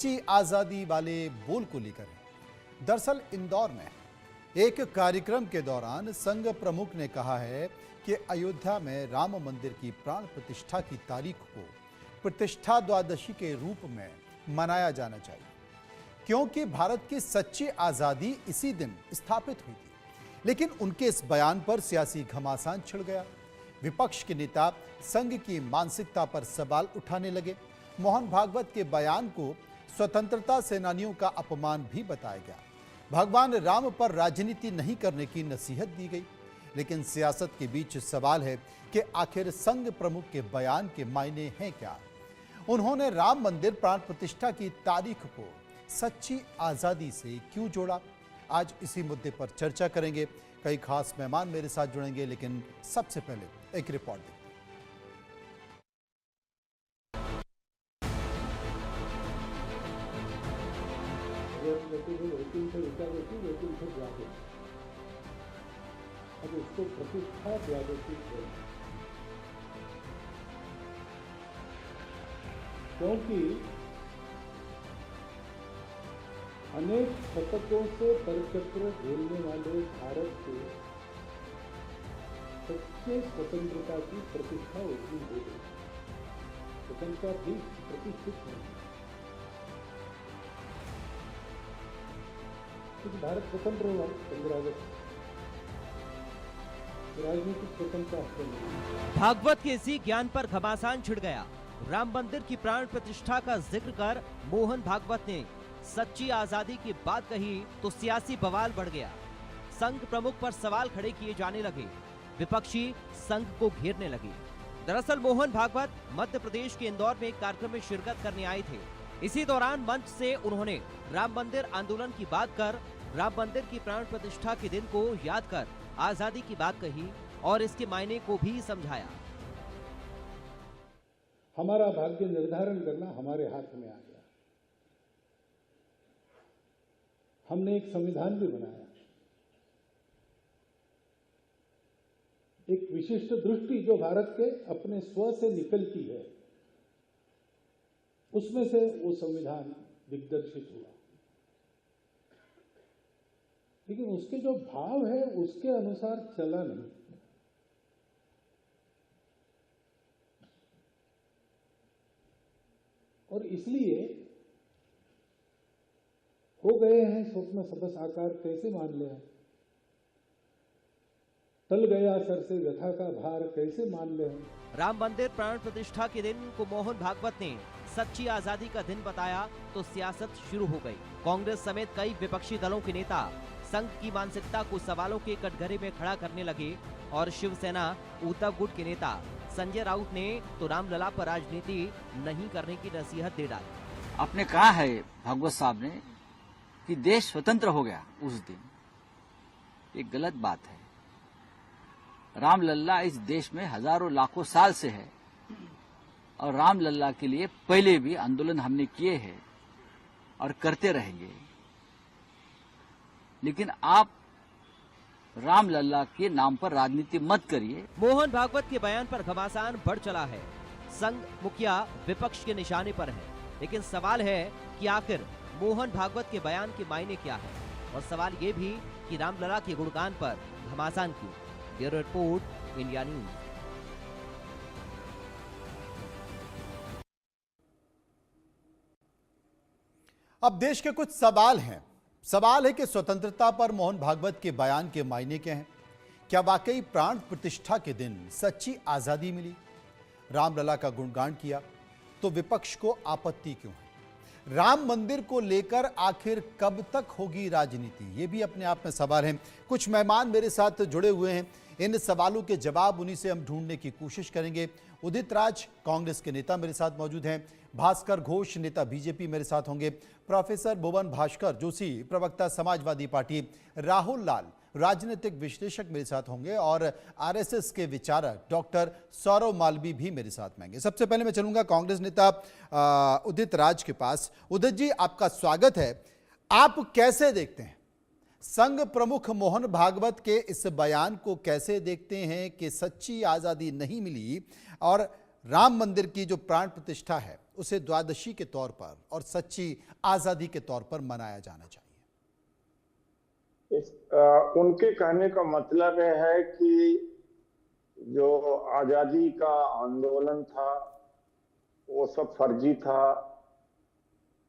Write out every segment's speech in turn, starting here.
सच्ची आजादी वाले बोल को लेकर है। दरअसल इंदौर में एक कार्यक्रम के दौरान संघ प्रमुख ने कहा है कि अयोध्या में राम मंदिर की प्राण प्रतिष्ठा की तारीख को प्रतिष्ठा द्वादशी के रूप में मनाया जाना चाहिए, क्योंकि भारत की सच्ची आजादी इसी दिन स्थापित हुई थी। लेकिन उनके इस बयान पर सियासी घमासान छिड़ गया। विपक्ष के नेता संघ की मानसिकता पर सवाल उठाने लगे। मोहन भागवत के बयान को स्वतंत्रता सेनानियों का अपमान भी बताया गया। भगवान राम पर राजनीति नहीं करने की नसीहत दी गई। लेकिन सियासत के बीच सवाल है कि आखिर संघ प्रमुख के बयान के मायने हैं क्या। उन्होंने राम मंदिर प्राण प्रतिष्ठा की तारीख को सच्ची आजादी से क्यों जोड़ा? आज इसी मुद्दे पर चर्चा करेंगे। कई खास मेहमान मेरे साथ जुड़ेंगे, लेकिन सबसे पहले एक रिपोर्ट देखते हैं। अब उसको प्रतिष्ठा द्वादशी क्योंकि अनेक शतकों से परिचक्र बोलने वाले भारत के सच्चे स्वतंत्रता की प्रतिष्ठा उसमें हो गई। स्वतंत्रता भी प्रतिष्ठित है, क्योंकि भारत स्वतंत्र हुआ 15 अगस्त। राजनीतिक स्वतंत्रता। भागवत के इसी ज्ञान पर घमासान छिड़ गया। राम मंदिर की प्राण प्रतिष्ठा का जिक्र कर मोहन भागवत ने सच्ची आजादी की बात कही तो सियासी बवाल बढ़ गया। संघ प्रमुख पर सवाल खड़े किए जाने लगे। विपक्षी संघ को घेरने लगे। दरअसल मोहन भागवत मध्य प्रदेश के इंदौर में एक कार्यक्रम में शिरकत करने आए थे। इसी दौरान मंच से उन्होंने राम मंदिर आंदोलन की बात कर राम मंदिर की प्राण प्रतिष्ठा के दिन को याद कर आजादी की बात कही और इसके मायने को भी समझाया। हमारा भाग्य निर्धारण करना हमारे हाथ में आ गया। हमने एक संविधान भी बनाया, एक विशिष्ट दृष्टि जो भारत के अपने स्व से निकलती है, उसमें से वो संविधान दिग्दर्शित हुआ। लेकिन उसके जो भाव है उसके अनुसार चला नहीं। और इसलिए हो गए हैं स्वप्न सब साकार कैसे मान ले, टल गया सर से व्यथा का भार कैसे मान ले। राम मंदिर प्राण प्रतिष्ठा के दिन को मोहन भागवत ने सच्ची आजादी का दिन बताया तो सियासत शुरू हो गई। कांग्रेस समेत कई विपक्षी दलों के नेता संघ की मानसिकता को सवालों के कटघरे में खड़ा करने लगे और शिवसेना उद्धव गुट के नेता संजय राउत ने तो रामलला पर राजनीति नहीं करने की नसीहत दे डाली। आपने कहा है भागवत साहब ने कि देश स्वतंत्र हो गया उस दिन, ये गलत बात है। रामलला इस देश में हजारों लाखों साल से है और रामलला के लिए पहले भी आंदोलन हमने किए हैं और करते रहेंगे। लेकिन आप रामलला के नाम पर राजनीति मत करिए। मोहन भागवत के बयान पर घमासान बढ़ चला है। संघ मुखिया विपक्ष के निशाने पर है, लेकिन सवाल है कि आखिर मोहन भागवत के बयान के मायने क्या है, और सवाल ये भी कि रामलला के गुणगान पर घमासान क्यों। Bureau report, India news. अब देश के कुछ सवाल हैं। सवाल है कि स्वतंत्रता पर मोहन भागवत के बयान के मायने क्या हैं? क्या वाकई प्राण प्रतिष्ठा के दिन सच्ची आजादी मिली? रामलला का गुणगान किया तो विपक्ष को आपत्ति क्यों है? राम मंदिर को लेकर आखिर कब तक होगी राजनीति? ये भी अपने आप में सवाल है। कुछ मेहमान मेरे साथ जुड़े हुए हैं। इन सवालों के जवाब उन्हीं से हम ढूंढने की कोशिश करेंगे। उदित राज कांग्रेस के नेता मेरे साथ मौजूद हैं। भास्कर घोष नेता बीजेपी मेरे साथ होंगे। प्रोफेसर भुवन भास्कर जोशी प्रवक्ता समाजवादी पार्टी, राहुल लाल राजनीतिक विश्लेषक मेरे साथ होंगे और आरएसएस के विचारक डॉक्टर सौरव मालवी भी मेरे साथ में होंगे। सबसे पहले मैं चलूंगा कांग्रेस नेता उदित राज के पास। उदित जी, आपका स्वागत है। आप कैसे देखते हैं संघ प्रमुख मोहन भागवत के इस बयान को? कैसे देखते हैं कि सच्ची आजादी नहीं मिली और राम मंदिर की जो प्राण प्रतिष्ठा है उसे द्वादशी के तौर पर और सच्ची आजादी के तौर पर मनाया जाना चाहिए? उनके कहने का मतलब यह है कि जो आजादी का आंदोलन था वो सब फर्जी था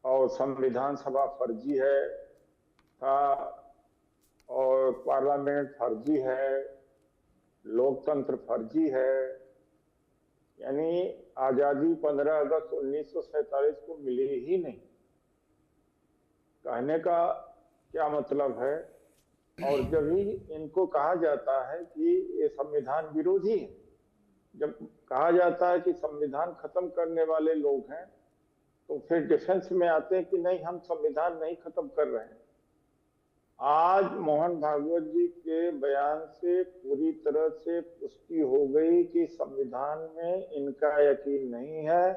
और संविधान सभा फर्जी था और पार्लियामेंट फर्जी है, लोकतंत्र फर्जी है। यानी आजादी 15 अगस्त 1947 को मिली ही नहीं। कहने का क्या मतलब है? और जब भी इनको कहा जाता है कि ये संविधान विरोधी है, जब कहा जाता है कि संविधान खत्म करने वाले लोग हैं, तो फिर डिफेंस में आते हैं कि नहीं, हम संविधान नहीं खत्म कर रहे हैं। आज मोहन भागवत जी के बयान से पूरी तरह से पुष्टि हो गई कि संविधान में इनका यकीन नहीं है,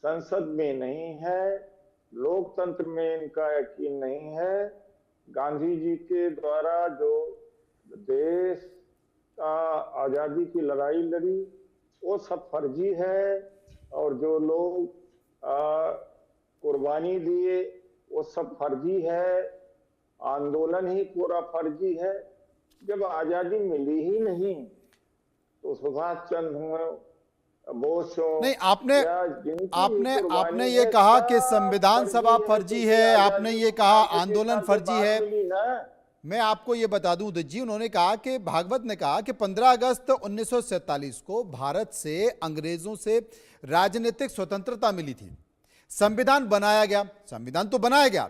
संसद में नहीं है, लोकतंत्र में इनका यकीन नहीं है। गांधी जी के द्वारा जो देश का आजादी की लड़ाई लड़ी वो सब फर्जी है और जो लोग कुर्बानी दिए वो सब फर्जी है, आंदोलन ही पूरा फर्जी है। जब आजादी मिली ही नहीं तो सुभाष चंद्र बोस नहीं, आपने ये कहा कि संविधान सभा फर्जी है, आपने ये कहा आंदोलन फर्जी है। मैं आपको ये बता दूं उदित जी, उन्होंने कहा कि भागवत ने कहा कि 15 अगस्त 1947 को भारत से अंग्रेजों से राजनीतिक स्वतंत्रता मिली थी, संविधान बनाया गया। संविधान तो बनाया गया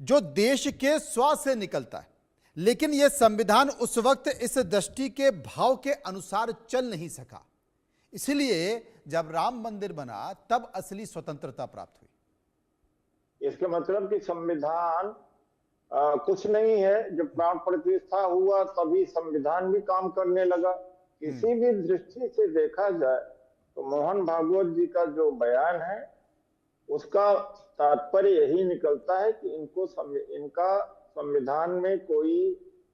जो देश के स्व से निकलता है, लेकिन यह संविधान उस वक्त इस दृष्टि के भाव के अनुसार चल नहीं सका। इसलिए जब राम मंदिर बना तब असली स्वतंत्रता प्राप्त हुई। इसका मतलब कि संविधान कुछ नहीं है। जब प्राण प्रतिष्ठा हुआ तभी संविधान भी काम करने लगा। किसी भी दृष्टि से देखा जाए तो मोहन भागवत जी का जो बयान है उसका तात्पर्य यही निकलता है कि इनका संविधान में कोई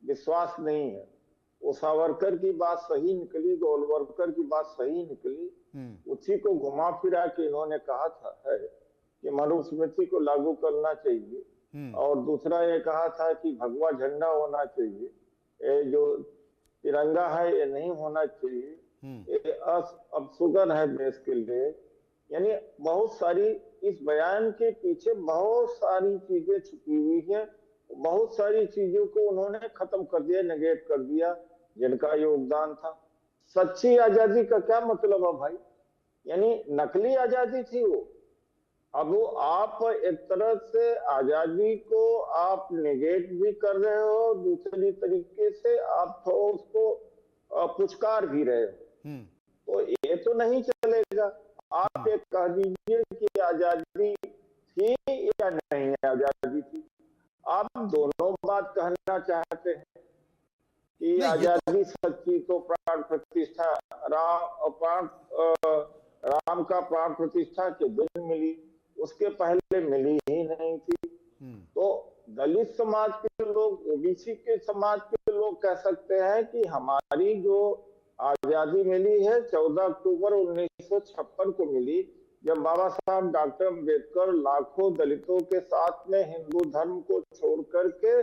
विश्वास नहीं है। वो सावरकर की बात सही निकली, गोलवलकर की बात सही निकली, उसी को घुमा फिरा के इन्होंने कहा था है कि मनुस्मृति को लागू करना चाहिए और दूसरा ये कहा था कि भगवा झंडा होना चाहिए, ये जो तिरंगा है ये नहीं होना चाहिए, ये अपशुगन है देश के लिए। यानी बहुत सारी इस बयान के पीछे बहुत सारी चीजें छुपी हुई हैं, बहुत सारी चीजों को उन्होंने खत्म कर दिया, नेगेट कर दिया जिनका योगदान था। सच्ची आजादी का क्या मतलब है भाई? यानी नकली आजादी थी वो। अब वो आप एक तरह से आजादी को आप नेगेट भी कर रहे हो, दूसरी तरीके से आप तो उसको पुचकार भी रहे हो, तो ये तो नहीं चलेगा। आप ये कह दीजिए कि आजादी थी या नहीं आजादी थी। आप दोनों बात कहना चाहते हैं कि आजादी सच्ची तो प्राण प्रतिष्ठा राम का प्राण प्रतिष्ठा के दिन मिली, उसके पहले मिली ही नहीं थी। तो दलित समाज के लोग, ओबीसी के समाज के लोग कह सकते हैं कि हमारी जो आजादी मिली है 14 अक्टूबर 1956 को मिली, जब बाबा साहब डॉक्टर अम्बेडकर लाखों दलितों के साथ में हिंदू धर्म को छोड़ करके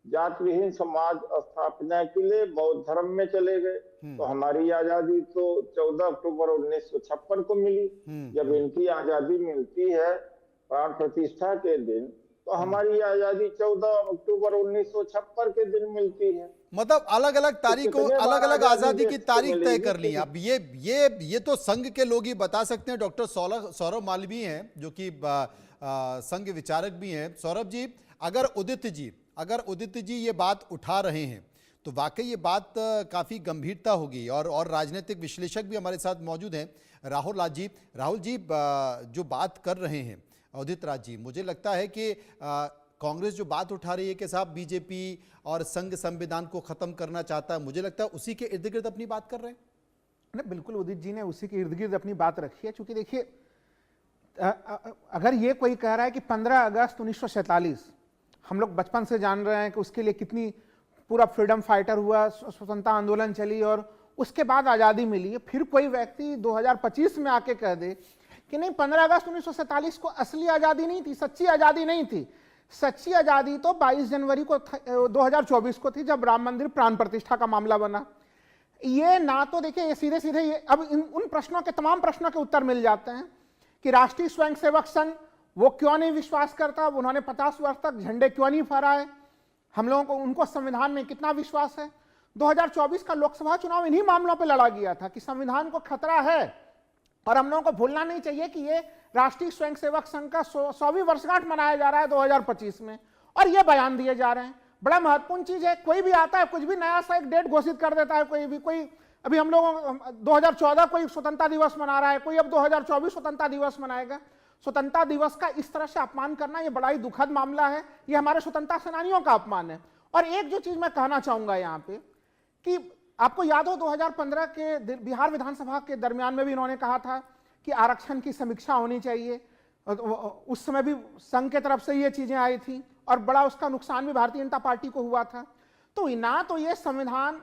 जात विहीन समाज स्थापना के लिए बौद्ध धर्म में चले गए। तो हमारी आजादी तो 14 अक्टूबर 1956 को मिली। जब इनकी आजादी मिलती है प्राण प्रतिष्ठा के दिन, तो हमारी आजादी 14 अक्टूबर 1956 के दिन मिलती है। मतलब अलग अलग तारीखों, अलग अलग आजादी की तारीख तय कर ली। अब ये तो संघ के लोग ही बता सकते हैं। डॉक्टर सौरभ मालवीय हैं जो कि संघ विचारक भी हैं। सौरभ जी, अगर उदित जी ये बात उठा रहे हैं तो वाकई ये बात काफ़ी गंभीरता होगी। और राजनीतिक विश्लेषक भी हमारे साथ मौजूद हैं, राहुल जी जो बात कर रहे हैं उदित राज जी, मुझे लगता है कि कांग्रेस जो बात उठा रही है कि साहब बीजेपी और संघ संविधान को खत्म करना चाहता है, मुझे लगता है उसी के इर्द गिर्द अपनी बात कर रहे हैं। नहीं, बिल्कुल उदित जी ने उसी के इर्द गिर्द अपनी बात रखी है। चूंकि देखिए, अगर ये कोई कह रहा है कि 15 अगस्त 1947 हम लोग बचपन से जान रहे हैं कि उसके लिए कितनी पूरा फ्रीडम फाइटर हुआ, स्वतंत्रता आंदोलन चली और उसके बाद आज़ादी मिली है, फिर कोई व्यक्ति 2025 में आके कह दे कि नहीं 15 अगस्त 1947 को असली आजादी नहीं थी, सच्ची आजादी नहीं थी। सच्ची आजादी तो 22 जनवरी को 2024 को थी, जब राम मंदिर प्राण प्रतिष्ठा का मामला बना। ये ना तो देखिए, ये सीधे सीधे ये अब उन प्रश्नों के, तमाम प्रश्नों के उत्तर मिल जाते हैं कि राष्ट्रीय स्वयंसेवक संघ वो क्यों नहीं विश्वास करता, उन्होंने 50 वर्ष तक झंडे क्यों नहीं फहराए, हम लोगों को उनको संविधान में कितना विश्वास है। 2024 का लोकसभा चुनाव इन्हीं मामलों पर लड़ा गया था कि संविधान को खतरा है। और हम लोगों को भूलना नहीं चाहिए कि ये राष्ट्रीय स्वयंसेवक संघ का 100वीं वर्षगांठ मनाया जा रहा है 2025 में, और ये बयान दिए जा रहे हैं। बड़ा महत्वपूर्ण चीज है, कोई भी आता है कुछ भी नया सा एक डेट घोषित कर देता है, कोई अभी हम लोग 2014 कोई स्वतंत्रता दिवस मना रहा है, कोई अब 2024 स्वतंत्रता दिवस मनाएगा। स्वतंत्रता दिवस का इस तरह से अपमान करना ये बड़ा ही दुखद मामला है, ये हमारे स्वतंत्रता सेनानियों का अपमान है। और एक जो चीज मैं कहना चाहूंगा यहाँ पे कि आपको याद हो 2015 के बिहार विधानसभा के दरमियान में भी इन्होंने कहा था कि आरक्षण की समीक्षा होनी चाहिए। उस समय भी संघ के तरफ से ये चीजें आई थी और बड़ा उसका नुकसान भी भारतीय जनता पार्टी को हुआ था। तो ना तो ये संविधान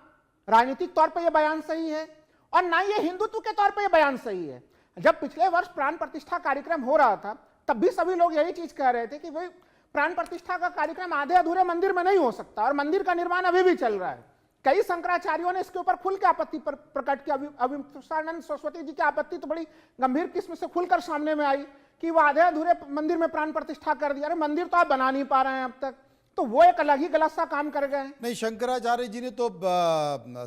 राजनीतिक तौर पर यह बयान सही है और ना ये हिंदुत्व के तौर पर यह बयान सही है। जब पिछले वर्ष प्राण प्रतिष्ठा कार्यक्रम हो रहा था तब भी सभी लोग यही चीज कह रहे थे कि भाई प्राण प्रतिष्ठा का कार्यक्रम आधे अधूरे मंदिर में नहीं हो सकता, और मंदिर का निर्माण अभी भी चल रहा है। कई शंकराचार्यों ने इसके ऊपर खुल के आपत्ति प्रकट किया। अविमुक्तानंद सरस्वती जी की आपत्ति तो बड़ी गंभीर किस्म से खुलकर सामने में आई कि वो आधे अधूरे मंदिर में प्राण प्रतिष्ठा कर दिया। अरे मंदिर तो आप बना नहीं पा रहे हैं अब तक, तो वो एक अलग ही गलत सा काम कर गए। नहीं, शंकराचार्य जी ने तो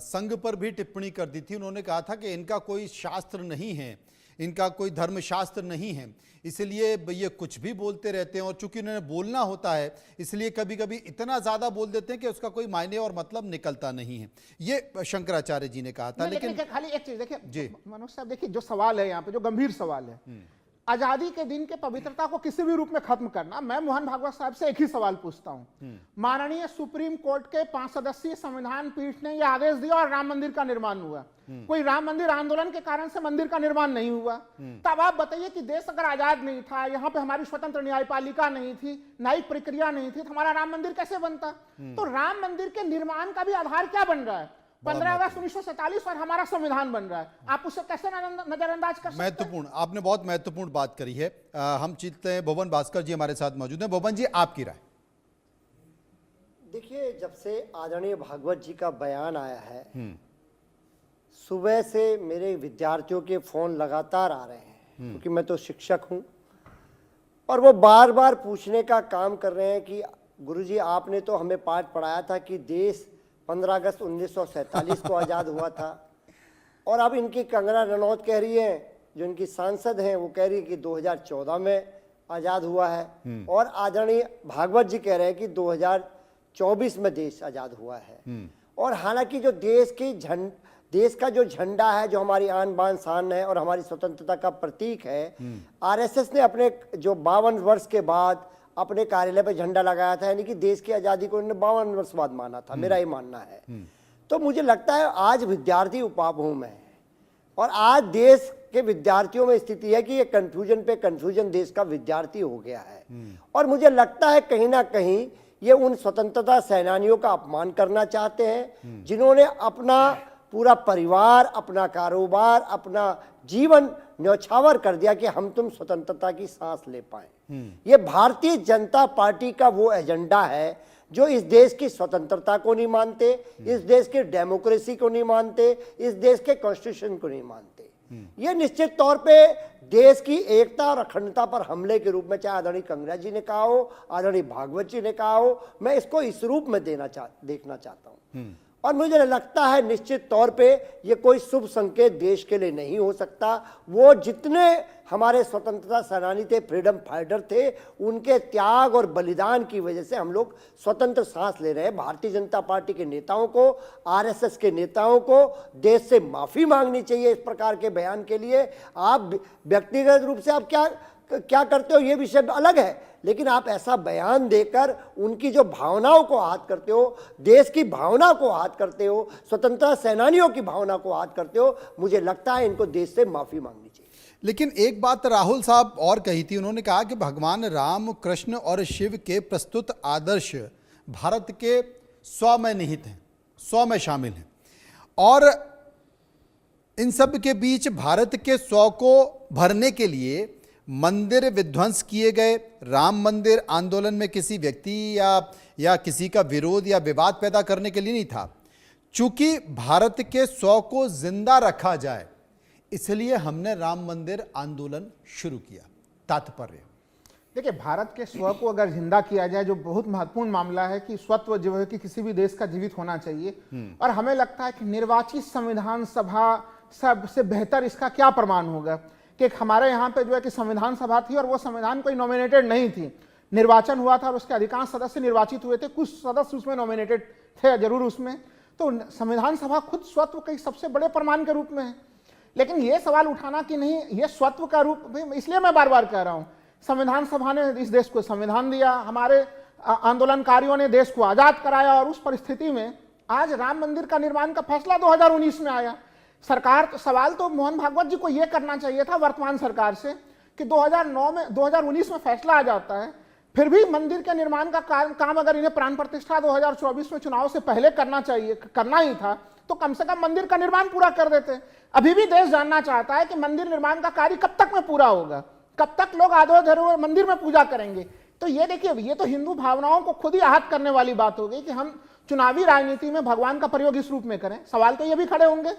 संघ पर भी टिप्पणी कर दी थी। उन्होंने कहा था कि इनका कोई शास्त्र नहीं है, इनका कोई धर्मशास्त्र नहीं है, इसलिए ये कुछ भी बोलते रहते हैं। और चूंकि उन्हें बोलना होता है इसलिए कभी कभी इतना ज्यादा बोल देते हैं कि उसका कोई मायने और मतलब निकलता नहीं है, ये शंकराचार्य जी ने कहा था। लेकिन खाली एक चीज देखिए जी मनोज साहब, देखिए जो सवाल है यहाँ पे, जो गंभीर सवाल है, आजादी के दिन के पवित्रता को किसी भी रूप में खत्म करना। मैं मोहन भागवत साहब से एक ही सवाल पूछता हूं, माननीय सुप्रीम कोर्ट के 5 सदस्यीय संविधान पीठ ने यह आदेश दिया और राम मंदिर का निर्माण हुआ। कोई राम मंदिर आंदोलन के कारण से मंदिर का निर्माण नहीं हुआ। तब आप बताइए कि देश अगर आजाद नहीं था, यहाँ पे हमारी स्वतंत्र न्यायपालिका नहीं थी, न्यायिक प्रक्रिया नहीं थी, तो हमारा राम मंदिर कैसे बनता? तो राम मंदिर के निर्माण का भी आधार क्या बन रहा है? 15 अगस्त 1947 और हमारा संविधान बन रहा है। आप उसे कैसे नजरअंदाज कर सकते हैं? महत्वपूर्ण, आपने बहुत महत्वपूर्ण बात करी है। हम चलते हैं, भुवन भास्कर जी हमारे साथ मौजूद हैं। भुवन जी, आपकी राय। देखिए, जब से आदरणीय भागवत जी का बयान आया है, सुबह से मेरे विद्यार्थियों के फोन लगातार आ रहे हैं, क्योंकि मैं तो शिक्षक हूं, और वो बार बार पूछने का काम कर रहे हैं कि गुरुजी आपने तो हमें पाठ पढ़ाया था कि देश 15 अगस्त 1947 को आज़ाद हुआ था, और अब इनकी कंगना रनौत कह रही है, जो इनकी सांसद हैं, वो कह रही है कि 2014 में आज़ाद हुआ है, और आदरणीय भागवत जी कह रहे हैं कि 2024 में देश आज़ाद हुआ है। और हालांकि जो देश का जो झंडा है, जो हमारी आन बान शान है और हमारी स्वतंत्रता का प्रतीक है, आरएसएस ने अपने जो 52 वर्ष के बाद अपने कार्यालय पे झंडा लगाया था, यानी कि देश की आजादी को उन्होंने 52 वर्ष बाद माना था, मेरा ये मानना है। तो मुझे लगता है आज विद्यार्थी उपाभूम है, और आज देश के विद्यार्थियों में स्थिति है कि ये कंफ्यूजन पे कंफ्यूजन देश का विद्यार्थी हो गया है। और मुझे लगता है कहीं ना कहीं ये उन स्वतंत्रता सेनानियों का अपमान करना चाहते हैं जिन्होंने अपना पूरा परिवार, अपना कारोबार, अपना जीवन न्यौछावर कर दिया कि हम तुम स्वतंत्रता की सांस ले पाए। ये भारतीय जनता पार्टी का वो एजेंडा है जो इस देश की स्वतंत्रता को नहीं मानते, इस देश की डेमोक्रेसी को नहीं मानते, इस देश के कॉन्स्टिट्यूशन को नहीं मानते। ये निश्चित तौर पे देश की एकता और अखंडता पर हमले के रूप में, चाहे आदरणीय कंगना जी ने कहा हो, आदरणीय भागवत जी ने कहा हो, मैं इसको इस रूप में देखना चाहता हूँ। और मुझे लगता है निश्चित तौर पे ये कोई शुभ संकेत देश के लिए नहीं हो सकता। वो जितने हमारे स्वतंत्रता सेनानी थे, फ्रीडम फाइटर थे, उनके त्याग और बलिदान की वजह से हम लोग स्वतंत्र सांस ले रहे हैं। भारतीय जनता पार्टी के नेताओं को, आरएसएस के नेताओं को देश से माफी मांगनी चाहिए इस प्रकार के बयान के लिए। आप व्यक्तिगत रूप से आप क्या करते हो ये विषय अलग है, लेकिन आप ऐसा बयान देकर उनकी जो भावनाओं को आहत करते हो, देश की भावना को आहत करते हो, स्वतंत्रता सेनानियों की भावना को आहत करते हो, मुझे लगता है इनको देश से माफी मांगनी चाहिए। लेकिन एक बात राहुल साहब और कही थी, उन्होंने कहा कि भगवान राम, कृष्ण और शिव के प्रस्तुत आदर्श भारत के 100 में निहित हैं, 100 में शामिल हैं। और इन सब के बीच भारत के 100 को भरने के लिए मंदिर विध्वंस किए गए। राम मंदिर आंदोलन में किसी व्यक्ति या किसी का विरोध या विवाद पैदा करने के लिए नहीं था। चूंकि भारत के 100 को जिंदा रखा जाए, इसलिए हमने राम मंदिर आंदोलन शुरू किया। तात्पर्य देखिए, भारत के स्व को अगर जिंदा किया जाए, जो बहुत महत्वपूर्ण मामला है कि स्वत्व जो है कि किसी भी देश का जीवित होना चाहिए, और हमें लगता है कि निर्वाचित संविधान सभा सबसे बेहतर इसका क्या प्रमाण होगा कि हमारे यहाँ पे जो है कि संविधान सभा थी और वो संविधान कोई नॉमिनेटेड नहीं थी, निर्वाचन हुआ था और उसके अधिकांश सदस्य निर्वाचित हुए थे, कुछ सदस्य उसमें नॉमिनेटेड थे जरूर उसमें, तो संविधान सभा खुद स्वत्व के सबसे बड़े प्रमाण के रूप में है। लेकिन ये सवाल उठाना कि नहीं ये स्वत्व का रूप, इसलिए मैं बार बार कह रहा हूं, संविधान सभा ने इस देश को संविधान दिया, हमारे आंदोलनकारियों ने देश को आजाद कराया, और उस परिस्थिति में आज राम मंदिर का निर्माण का फैसला 2019 में आया। सरकार, सवाल तो मोहन भागवत जी को यह करना चाहिए था वर्तमान सरकार से कि 2019 में फैसला आ जाता है, फिर भी मंदिर के निर्माण का काम अगर इन्हें प्राण प्रतिष्ठा 2024 में चुनाव से पहले करना ही था, तो कम से कम मंदिर का निर्माण पूरा कर देते। अभी भी देश जानना चाहता है कि मंदिर निर्माण का कार्य कब तक में पूरा होगा, कब तक लोग आधो मंदिर में पूजा करेंगे। तो ये देखिए, ये तो हिंदू भावनाओं को खुद ही आहत करने वाली बात हो गई कि हम चुनावी राजनीति में भगवान का प्रयोग इस रूप में करें। सवाल तो ये भी खड़े होंगे,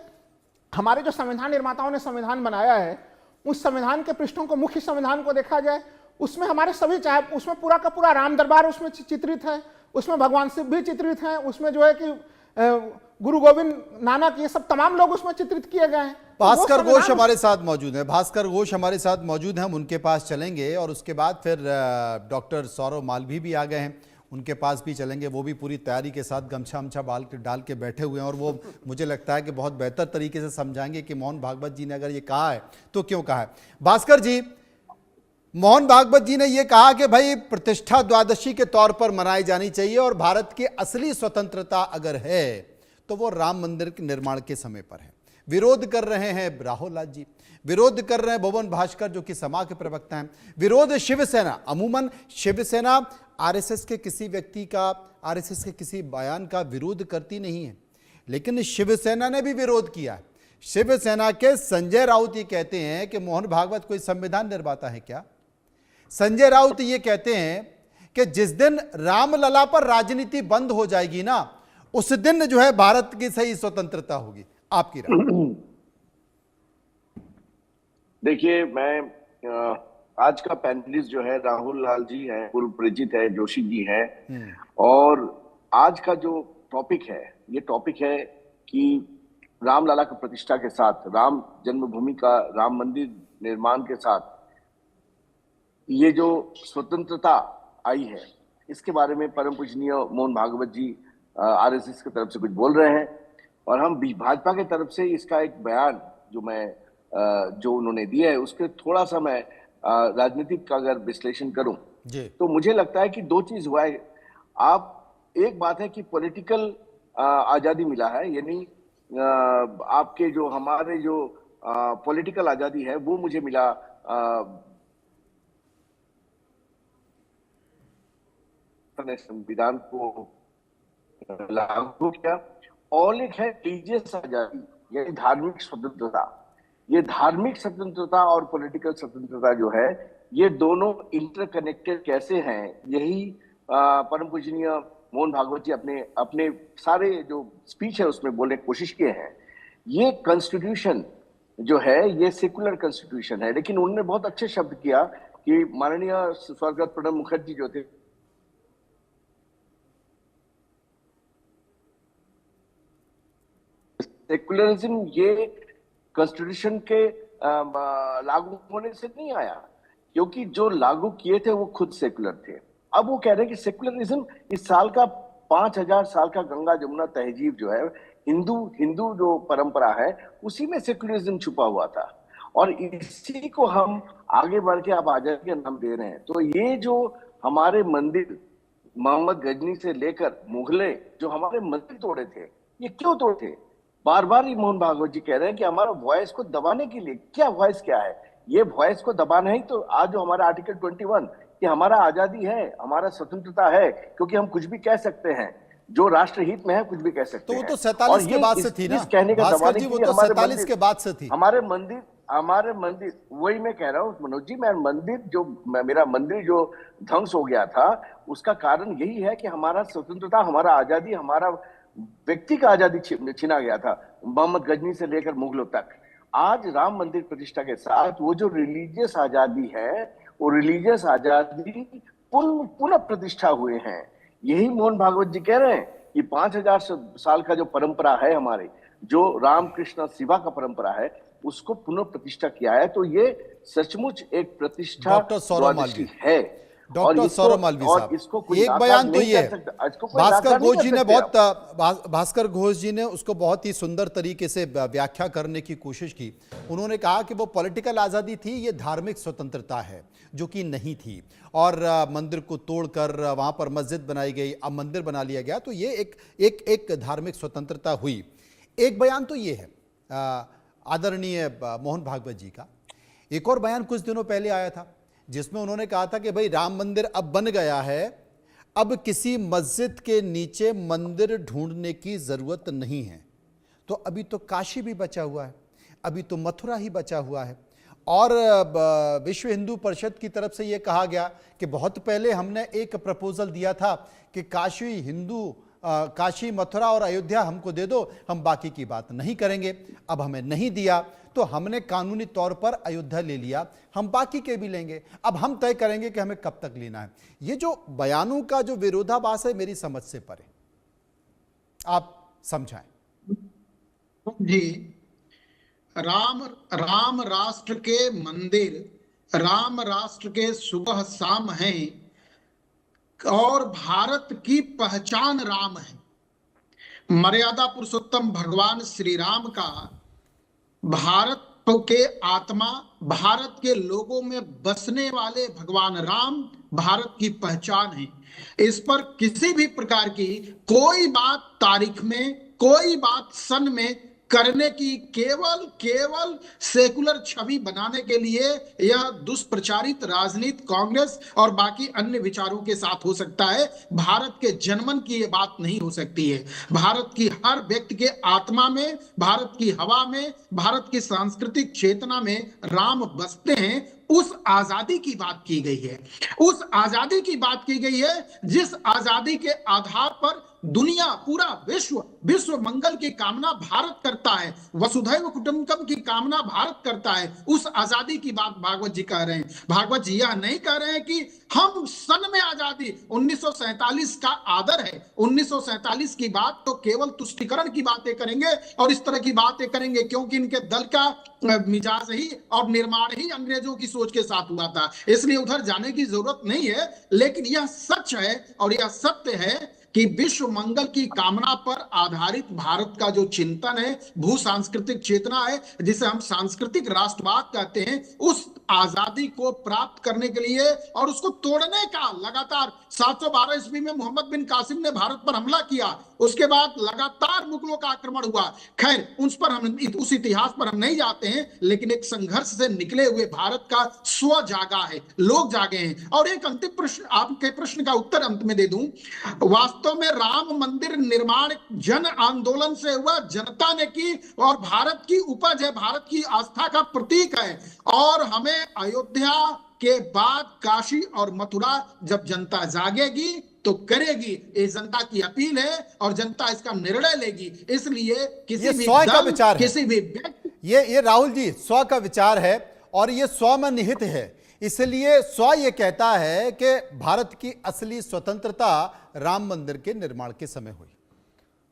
हमारे जो संविधान निर्माताओं ने संविधान बनाया है, उस संविधान के पृष्ठों को, मुख्य संविधान को देखा जाए, उसमें हमारे सभी, चाहे उसमें पूरा का पूरा राम दरबार उसमें चित्रित है, उसमें भगवान शिव भी चित्रित हैं, उसमें जो है कि गुरु गोविंद नानक, ये सब तमाम लोग उसमें चित्रित किए गए हैं। भास्कर घोष हमारे साथ मौजूद हैं, भास्कर घोष हमारे साथ मौजूद हैं, हम उनके पास चलेंगे और उसके बाद फिर डॉक्टर सौरव मालवी भी आ गए हैं, उनके पास भी चलेंगे। वो भी पूरी तैयारी के साथ गमछा अमछा डाल के बैठे हुए हैं और वो मुझे लगता है कि बहुत बेहतर तरीके से समझाएंगे कि मोहन भागवत जी ने अगर ये कहा है तो क्यों कहा है। भास्कर जी, मोहन भागवत जी ने यह कहा कि भाई प्रतिष्ठा द्वादशी के तौर पर मनाई जानी चाहिए और भारत की असली स्वतंत्रता अगर है तो वो राम मंदिर के निर्माण के समय पर है। विरोध कर रहे हैं राहुल लाल जी, विरोध कर रहे हैं भुवन भास्कर जो कि समा के प्रवक्ता हैं, विरोध शिवसेना, अमूमन शिवसेना आरएसएस के किसी व्यक्ति का, आरएसएस के किसी बयान का विरोध करती नहीं है, लेकिन शिवसेना ने भी विरोध किया है। शिवसेना के संजय राउत ये कहते हैं कि मोहन भागवत कोई संविधान निर्माता है क्या। संजय राउत ये कहते हैं कि जिस दिन रामलला पर राजनीति बंद हो जाएगी ना, उस दिन जो है भारत की सही स्वतंत्रता होगी। आपकी राय? देखिए, मैं आज का पैनलिस्ट जो है राहुल लाल जी हैं, पूर्व परिचित है, जोशी जी हैं, और आज का जो टॉपिक है, ये टॉपिक है कि रामलला की प्रतिष्ठा के साथ, राम जन्मभूमि का राम मंदिर निर्माण के साथ ये जो स्वतंत्रता आई है, इसके बारे में परम पूजनीय मोहन भागवत जी आरएसएस की तरफ से कुछ बोल रहे हैं, और हम भाजपा की तरफ से इसका एक बयान जो उन्होंने दिया है उसके थोड़ा सा मैं राजनीतिक का अगर विश्लेषण करूं तो मुझे लगता है कि दो चीज हुआ है। एक बात है कि पॉलिटिकल आजादी मिला है, यानी आपके जो हमारे जो पॉलिटिकल आजादी है वो मुझे मिला, संविधान को लागू किया, और एक है रिलीजियस आजादी यानी धार्मिक स्वतंत्रता। ये धार्मिक स्वतंत्रता और पॉलिटिकल स्वतंत्रता जो है, ये दोनों इंटरकनेक्टेड कैसे हैं, यही परम पूजनीय मोहन भागवत जी अपने सारे जो स्पीच है उसमें बोलने की कोशिश किए हैं। ये कॉन्स्टिट्यूशन जो है ये सेकुलर कॉन्स्टिट्यूशन है, लेकिन उन्होंने बहुत अच्छे शब्द किया कि माननीय स्वर्गत प्रणब मुखर्जी जो थे, सेकुलरिज्म ये कॉन्स्टिट्यूशन के लागू होने से नहीं आया, क्योंकि जो लागू किए थे वो खुद सेकुलर थे। अब वो कह रहे हैं कि सेकुलरिज्म इस साल का 5000 साल का गंगा जमुना तहजीब जो है, हिंदू जो परंपरा है उसी में सेकुलरिज्म छुपा हुआ था, और इसी को हम आगे बढ़ के अब आजादी का नाम दे रहे हैं। तो ये जो हमारे मंदिर मोहम्मद गजनी से लेकर मुगले जो हमारे मंदिर तोड़े थे, ये क्यों तोड़े थे? बार बार ही मोहन भागवत जी कह रहे हैं कि हमारा वॉइस को दबाने के लिए। क्या वॉइस क्या है? ये वॉइस को दबाना ही तो आज जो हमारा आर्टिकल 21 कि हमारा आजादी है, हमारा स्वतंत्रता है, क्योंकि हम कुछ भी कह सकते हैं। जो राष्ट्रहित में है कुछ भी कह सकते तो वो हैं। तो और 47 के ये बाद इस- से थी ना इस कहने का भास्कर दबाने जी, के वो लिए तो हमारे 47 मंदिर- के बाद से थी। हमारे मंदिर वही मैं कह रहा हूँ मनोज जी, मैं मंदिर जो मेरा मंदिर जो ध्वंस हो गया था उसका कारण यही है कि हमारा स्वतंत्रता, हमारा आजादी, हमारा व्यक्ति का आजादी छीना गया था, मोहम्मद गजनी से लेकर मुगलों तक। आज राम मंदिर प्रतिष्ठा के साथ वो जो रिलीजियस आजादी है, वो रिलीजियस आजादी पुनः प्रतिष्ठा हुए हैं। यही मोहन भागवत जी कह रहे हैं कि 5000 साल का जो परंपरा है हमारे, जो रामकृष्ण शिवा का परंपरा है, उसको पुनः प्रतिष्ठा किया है। तो ये सचमुच एक प्रतिष्ठा डॉक्टर सौरभ द्वादशी मालवीय है। डॉक्टर सौरभ मालवीय साहब, एक बयान तो ये है, भास्कर घोष जी ने भास्कर घोष जी ने उसको बहुत ही सुंदर तरीके से व्याख्या करने की कोशिश की। उन्होंने कहा कि वो पॉलिटिकल आज़ादी थी, ये धार्मिक स्वतंत्रता है, जो कि नहीं थी। और मंदिर को तोड़कर वहाँ पर मस्जिद बनाई गई, अब मंदिर बना लिया गया, तो ये एक धार्मिक स्वतंत्रता हुई। एक बयान तो ये है आदरणीय मोहन भागवत जी का। एक और बयान कुछ दिनों पहले आया था जिसमें उन्होंने कहा था कि भाई राम मंदिर अब बन गया है, अब किसी मस्जिद के नीचे मंदिर ढूंढने की जरूरत नहीं है। तो अभी तो काशी भी बचा हुआ है, अभी तो मथुरा ही बचा हुआ है। और विश्व हिंदू परिषद की तरफ से यह कहा गया कि बहुत पहले हमने एक प्रपोजल दिया था कि काशी, मथुरा और अयोध्या हमको दे दो, हम बाकी की बात नहीं करेंगे। अब हमें नहीं दिया तो हमने कानूनी तौर पर अयोध्या ले लिया, हम बाकी के भी लेंगे, अब हम तय करेंगे कि हमें कब तक लेना है। ये जो बयानों का जो विरोधाभास है मेरी समझ से परे, आप समझाएं। जी, राम राष्ट्र के मंदिर, राम राष्ट्र के सुबह शाम हैं और भारत की पहचान राम है। मर्यादा पुरुषोत्तम भगवान श्री राम का भारत के आत्मा, भारत के लोगों में बसने वाले भगवान राम भारत की पहचान है। इस पर किसी भी प्रकार की कोई बात तारीख में, कोई बात सन में करने की केवल सेकुलर छवि बनाने के लिए यह दुष्प्रचारित राजनीति कांग्रेस और बाकी अन्य विचारों के साथ हो सकता है। भारत के जनमन की यह बात नहीं हो सकती है। भारत की हर व्यक्ति के आत्मा में, भारत की हवा में, भारत की सांस्कृतिक चेतना में राम बसते हैं। उस आजादी की बात की गई है, उस आजादी की बात की गई है जिस आजादी के आधार पर दुनिया, पूरा विश्व मंगल की कामना भारत करता है, वसुधैव कुटुंबकम की कामना भारत करता है। उस आजादी की बात भागवत जी कह रहे हैं। भागवत जी यह नहीं कह रहे हैं कि हम सन में आजादी, 1947 का आदर है, 1947 की बात तो केवल तुष्टिकरण की बातें करेंगे और इस तरह की बातें करेंगे क्योंकि इनके दल का मिजाज ही और निर्माण ही अंग्रेजों की सोच के साथ हुआ था, इसलिए उधर जाने की जरूरत नहीं है। लेकिन यह सच है और यह सत्य है कि विश्व मंगल की कामना पर आधारित भारत का जो चिंतन है, भू सांस्कृतिक चेतना है, जिसे हम सांस्कृतिक राष्ट्रवाद कहते हैं, उस आजादी को प्राप्त करने के लिए और उसको तोड़ने का लगातार 712 ईस्वी में मोहम्मद बिन कासिम ने भारत पर हमला किया, उसके बाद लगातार मुगलों का आक्रमण हुआ। खैर उस इतिहास पर हम नहीं जाते हैं, लेकिन एक संघर्ष से निकले हुए भारत का स्व जागा है, लोग जागे हैं। और एक अंतिम प्रश्न, आपके प्रश्न का उत्तर अंत में दे दूं, वास्तव में राम मंदिर निर्माण जन आंदोलन से हुआ, जनता ने की और भारत की उपज है, भारत की आस्था का प्रतीक है। और हमें अयोध्या के बाद काशी और मथुरा जब जनता जागेगी तो करेगी, ये जनता की अपील है और जनता इसका निर्णय लेगी। इसलिए किसी भी दल, किसी भी व्यक्ति, ये राहुल जी स्व का विचार है और ये स्व में निहित है, इसलिए स्व ये कहता है कि भारत की असली स्वतंत्रता राम मंदिर के निर्माण के समय हुई।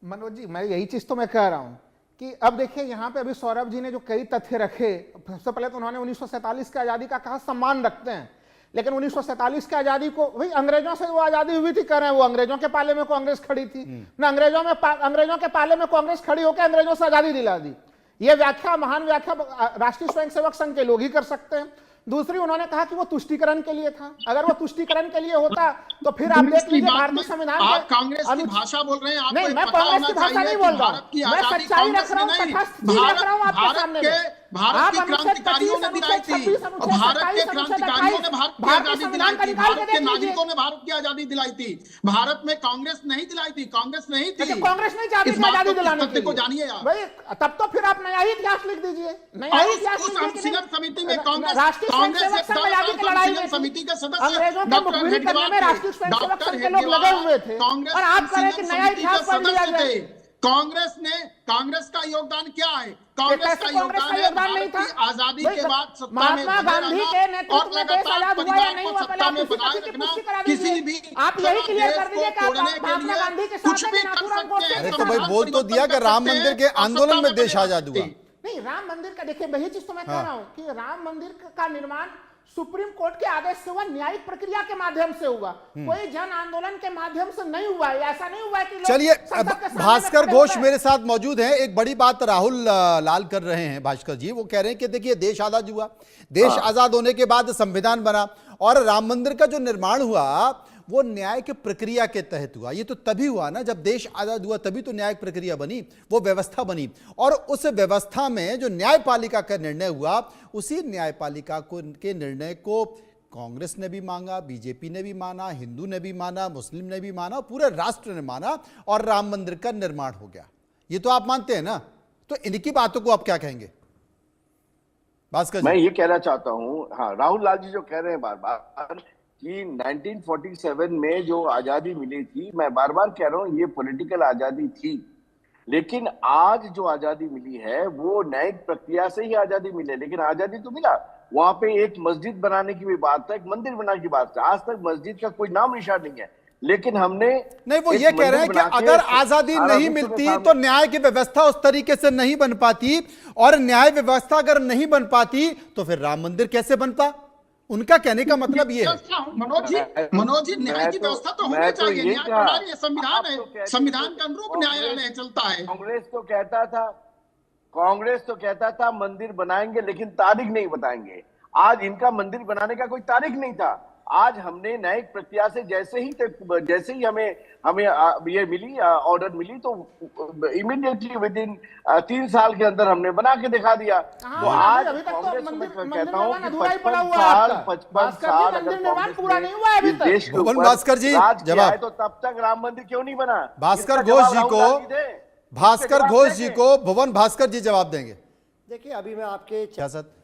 मनोज जी, मैं यही चीज तो मैं कह रहा हूं कि अब देखिए यहाँ पे अभी सौरभ जी ने जो कई तथ्य रखे, सबसे पहले तो उन्होंने 1947 की आजादी का कहा सम्मान रखते हैं, लेकिन 1947 की आजादी को भाई अंग्रेजों से वो आजादी हुई थी, कह रहे हैं वो अंग्रेजों के पाले में कांग्रेस खड़ी थी ना, अंग्रेजों के पाले में कांग्रेस खड़ी होकर अंग्रेजों से आजादी दिला दी। ये व्याख्या, महान व्याख्या राष्ट्रीय स्वयंसेवक संघ के लोग ही कर सकते हैं। दूसरी, उन्होंने कहा कि वो तुष्टीकरण के लिए था, अगर वो तुष्टीकरण के लिए होता तो फिर आप देख लीजिए भारतीय संविधान आप कांग्रेस की भाषा बोल रहे हैं, आपको नहीं, ये मैं पता कांग्रेस होना की भाषा चाहिए नहीं कि बोल रहा भारत की हूं, मैं आजादी सच्चाई कांग्रेस रख रहा ने हूं, नहीं, तटस्थ चीज रख रहा हूं आपके सामने में। भारत आप के अनुच्छेद क्रांतिकारियों 25, ने दिलाई अनुच्छेद थी, 26, और अनुच्छेद भारत के 27, अनुच्छेद क्रांतिकारियों ने 28 भारत की भारतीय आजादी संविधान दिलाई का थी, निकाल के भारत के देख लीजिए। नागरिकों ने भारत की आजादी दिलाई थी। भारत में कांग्रेस नहीं दिलाई थी, कांग्रेस नहीं थी। अच्छा, कांग्रेस नहीं चाहती इस थी बात आजादी को, दिलाने इस तथ्य के को लिए। जानिए आप। भाई तब तो फिर आप नया ही इतिहास लिख दीजिए, नया और ही इतिहास उस लिख दीजिए कि अनुशीलन नहीं? समिति में कांग्रेस राष्ट्रीय स्वयंसेवक संघ आजादी की लड़ाई में समिति के थी। सदस्य अंग्रेजों के डॉक्टर मुखबिरी करने में राष्ट्रीय स्वयंसेवक संघ के लोग लगे हुए थे, और आप कह रहे हैं कि नया इतिहास पढ़ लिया जाए। कांग्रेस का योगदान क्या है? कांग्रेस का योगदान है नहीं था। भारत की आजादी के बाद सत्ता में महात्मा बने गांधी रहना के नेतृत्व और में देश आजाद हुआ या लगातार नहीं परिवार हुआ, को पहले सत्ता आप में किसी बनाए तथ्य की रखना, पुष्टि करा किसी दीजिए। भी आप यही तरह क्लियर देश कर दीजिए को कि आप तोड़ने के महात्मा लिए गांधी के कुछ साथ भी हैं कि कर नाथूराम सकते गोडसे हैं। के अरे तो भाई साथ? बोल तो दिया कि राम मंदिर के आंदोलन में देश आजाद हुआ। नहीं, राम मंदिर का देखिए, वही चीज तो मैं कह रहा हूं कि राम मंदिर का निर्माण सुप्रीम कोर्ट के आदेश से हुआ, न्यायिक प्रक्रिया के माध्यम से हुआ, कोई जन आंदोलन के माध्यम से नहीं हुआ है। ऐसा नहीं हुआ है कि लोग चलिए, संसद के सामने भास्कर खड़े घोष हो गए। मेरे साथ मौजूद हैं। एक बड़ी बात राहुल लाल कर रहे हैं, भास्कर जी, वो कह रहे हैं कि देखिए देश आजाद हुआ, देश आजाद होने के बाद संविधान बना, और राम मंदिर का जो निर्माण हुआ वो न्याय की प्रक्रिया के तहत हुआ। ये तो तभी हुआ ना जब देश आजाद हुआ, तभी तो न्यायिक प्रक्रिया बनी, वो व्यवस्था बनी, और उस व्यवस्था में जो न्यायपालिका का निर्णय हुआ, उसी न्यायपालिका को के निर्णय को कांग्रेस ने भी मांगा, बीजेपी ने भी माना, हिंदू ने भी माना, मुस्लिम ने भी माना, पूरे राष्ट्र ने माना, और राम मंदिर का निर्माण हो गया। ये तो आप मानते हैं ना? तो इनकी बातों को आप क्या कहेंगे भास्कर जी? मैं ये कहना चाहता हूँ, हाँ, राहुल लाल जी जो कह रहे हैं बार बार कि 1947 में जो आजादी मिली थी, मैं बार बार कह रहा हूँ ये पॉलिटिकल आजादी थी, लेकिन आज जो आजादी मिली है वो न्यायिक प्रक्रिया से ही आजादी मिली। लेकिन आजादी तो मिला, वहां पे एक मस्जिद बनाने की भी बात है, एक मंदिर बनाने की बात है, आज तक मस्जिद का कोई नाम निशान नहीं है, लेकिन हमने नहीं, वो ये कह रहे हैं कि अगर आजादी नहीं मिलती तो न्याय की व्यवस्था उस तरीके से नहीं बन पाती, और न्याय व्यवस्था अगर नहीं बन पाती तो फिर राम मंदिर कैसे बनता? उनका कहने का मतलब ये है। मनोज जी, न्याय की व्यवस्था तो होनी चाहिए, न्याय प्रणाली संविधान है, संविधान के अनुरूप न्यायालय चलता है। कांग्रेस तो कहता था मंदिर बनाएंगे लेकिन तारीख नहीं बताएंगे। आज इनका मंदिर बनाने का कोई तारीख नहीं था। आज हमने न्यायिक प्रक्रिया से जैसे ही हमें ये मिली, ऑर्डर मिली, तो इमीडिएटली विद इन 3 साल के अंदर हमने बना के दिखा दिया। तो आज कांग्रेस को मैं कहता हूँ कि 55 साल अगर कांग्रेस ने देश के ऊपर भास्कर जी राज किया जवाब, है, तो तब तक राम मंदिर क्यों नहीं बना? भास्कर इसका घोष जवाब जी राहुल को, गांधी दे। भास्कर घोष जी को भुवन भास्कर जी जवाब देंगे। देखिए, अभी मैं आपके क्या सर?